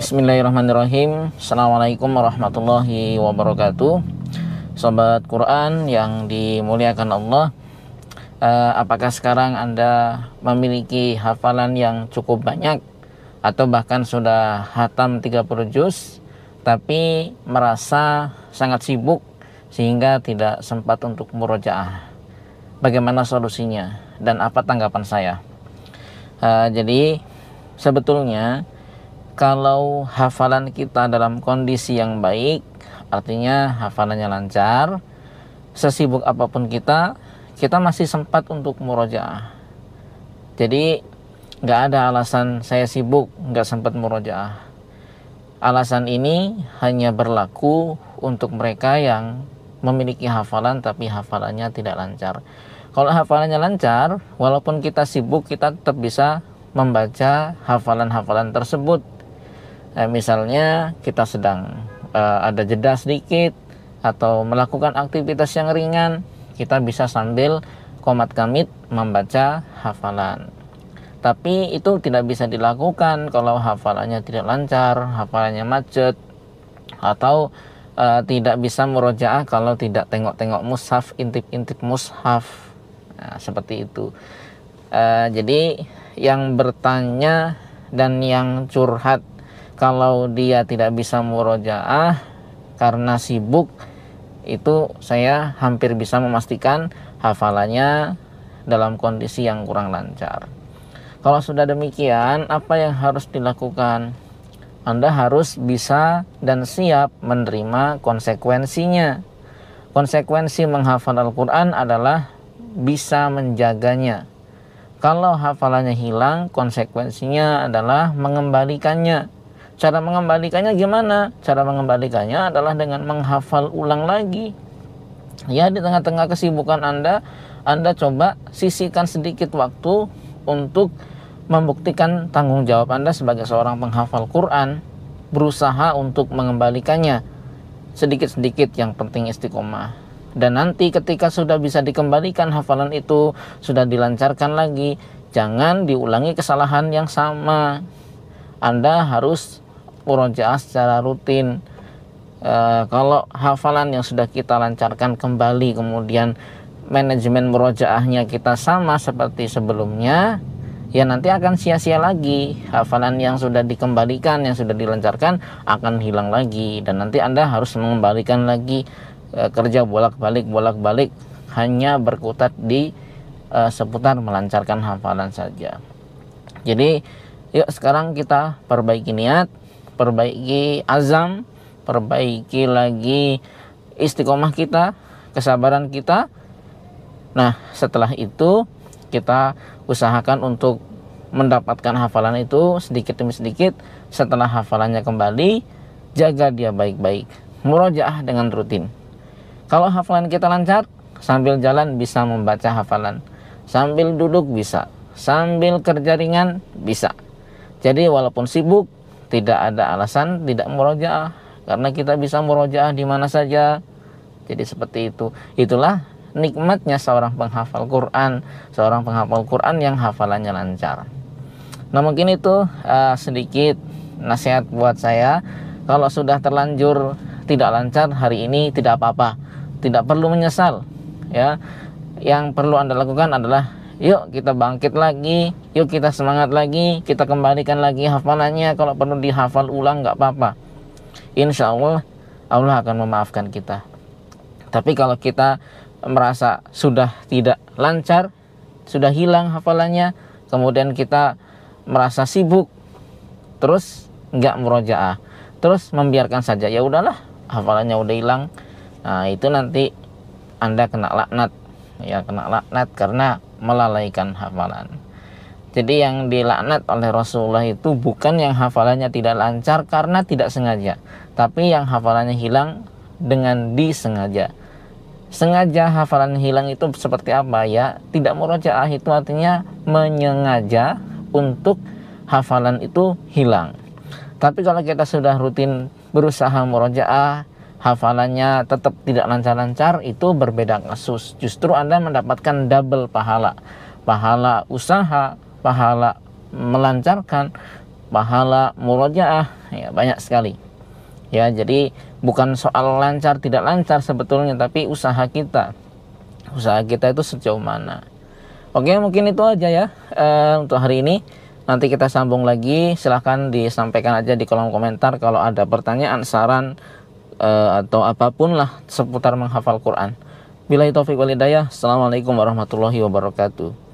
Bismillahirrahmanirrahim. Assalamualaikum warahmatullahi wabarakatuh. Sobat Quran yang dimuliakan Allah, apakah sekarang Anda memiliki hafalan yang cukup banyak atau bahkan sudah hatam 30 juz tapi merasa sangat sibuk sehingga tidak sempat untuk murojaah? Bagaimana solusinya dan apa tanggapan saya? Jadi sebetulnya kalau hafalan kita dalam kondisi yang baik, artinya hafalannya lancar, sesibuk apapun kita masih sempat untuk murojaah. Jadi nggak ada alasan saya sibuk nggak sempat murojaah. Alasan ini hanya berlaku untuk mereka yang memiliki hafalan tapi hafalannya tidak lancar. Kalau hafalannya lancar, walaupun kita sibuk, kita tetap bisa membaca hafalan-hafalan tersebut. Misalnya kita sedang ada jeda sedikit atau melakukan aktivitas yang ringan, kita bisa sambil qomat kamit membaca hafalan. Tapi itu tidak bisa dilakukan kalau hafalannya tidak lancar, hafalannya macet, atau tidak bisa murojaah kalau tidak tengok-tengok mushaf, intip-intip mushaf. Nah, seperti itu. Jadi yang bertanya dan yang curhat kalau dia tidak bisa murojaah karena sibuk, itu saya hampir bisa memastikan hafalannya dalam kondisi yang kurang lancar. Kalau sudah demikian, apa yang harus dilakukan? Anda harus bisa dan siap menerima konsekuensinya. Konsekuensi menghafal Al-Quran adalah bisa menjaganya. Kalau hafalannya hilang, konsekuensinya adalah mengembalikannya. Cara mengembalikannya gimana? Cara mengembalikannya adalah dengan menghafal ulang lagi. Ya, di tengah-tengah kesibukan Anda coba sisihkan sedikit waktu untuk membuktikan tanggung jawab Anda sebagai seorang penghafal Quran. Berusaha untuk mengembalikannya sedikit-sedikit, yang penting istiqomah. Dan nanti ketika sudah bisa dikembalikan hafalan itu, sudah dilancarkan lagi, jangan diulangi kesalahan yang sama. Anda harus murojaah secara rutin. Kalau hafalan yang sudah kita lancarkan kembali, kemudian manajemen murojaahnya kita sama seperti sebelumnya, ya nanti akan sia-sia lagi. Hafalan yang sudah dikembalikan, yang sudah dilancarkan akan hilang lagi, dan nanti Anda harus mengembalikan lagi, kerja bolak-balik hanya berkutat di seputar melancarkan hafalan saja. Jadi yuk sekarang kita perbaiki niat, perbaiki azam, perbaiki lagi istiqomah kita, kesabaran kita. Nah, setelah itu kita usahakan untuk mendapatkan hafalan itu sedikit demi sedikit. Setelah hafalannya kembali, jaga dia baik-baik, murojaah dengan rutin. Kalau hafalan kita lancar, sambil jalan bisa membaca hafalan, sambil duduk bisa, sambil kerja ringan bisa. Jadi walaupun sibuk, tidak ada alasan tidak murojaah, karena kita bisa murojaah di mana saja. Jadi seperti itu. Itulah nikmatnya seorang penghafal Quran, seorang penghafal Quran yang hafalannya lancar. Nah, mungkin itu sedikit nasihat buat saya. Kalau sudah terlanjur tidak lancar hari ini, tidak apa-apa, tidak perlu menyesal. Ya, yang perlu Anda lakukan adalah yuk kita bangkit lagi, yuk kita semangat lagi, kita kembalikan lagi hafalannya. Kalau perlu dihafal ulang nggak apa-apa. Insya Allah, Allah akan memaafkan kita. Tapi kalau kita merasa sudah tidak lancar, sudah hilang hafalannya, kemudian kita merasa sibuk, terus nggak murojaah, terus membiarkan saja, ya udahlah hafalannya udah hilang. Nah, itu nanti Anda kena laknat, ya kena laknat karena melalaikan hafalan. Jadi yang dilaknat oleh Rasulullah itu bukan yang hafalannya tidak lancar karena tidak sengaja, tapi yang hafalannya hilang dengan disengaja. Sengaja hafalan hilang itu seperti apa ya? Tidak murojaah itu artinya menyengaja untuk hafalan itu hilang. Tapi kalau kita sudah rutin berusaha murojaah, hafalannya tetap tidak lancar-lancar, itu berbeda kasus. Justru Anda mendapatkan double pahala. Pahala usaha, pahala melancarkan, pahala murojaah, ya banyak sekali. Ya, jadi bukan soal lancar tidak lancar sebetulnya, tapi usaha kita. Usaha kita itu sejauh mana. Oke, mungkin itu aja ya untuk hari ini. Nanti kita sambung lagi. Silahkan disampaikan aja di kolom komentar kalau ada pertanyaan, saran, atau apapun lah seputar menghafal Quran. Billahi taufiq wal hidayah. Assalamualaikum warahmatullahi wabarakatuh.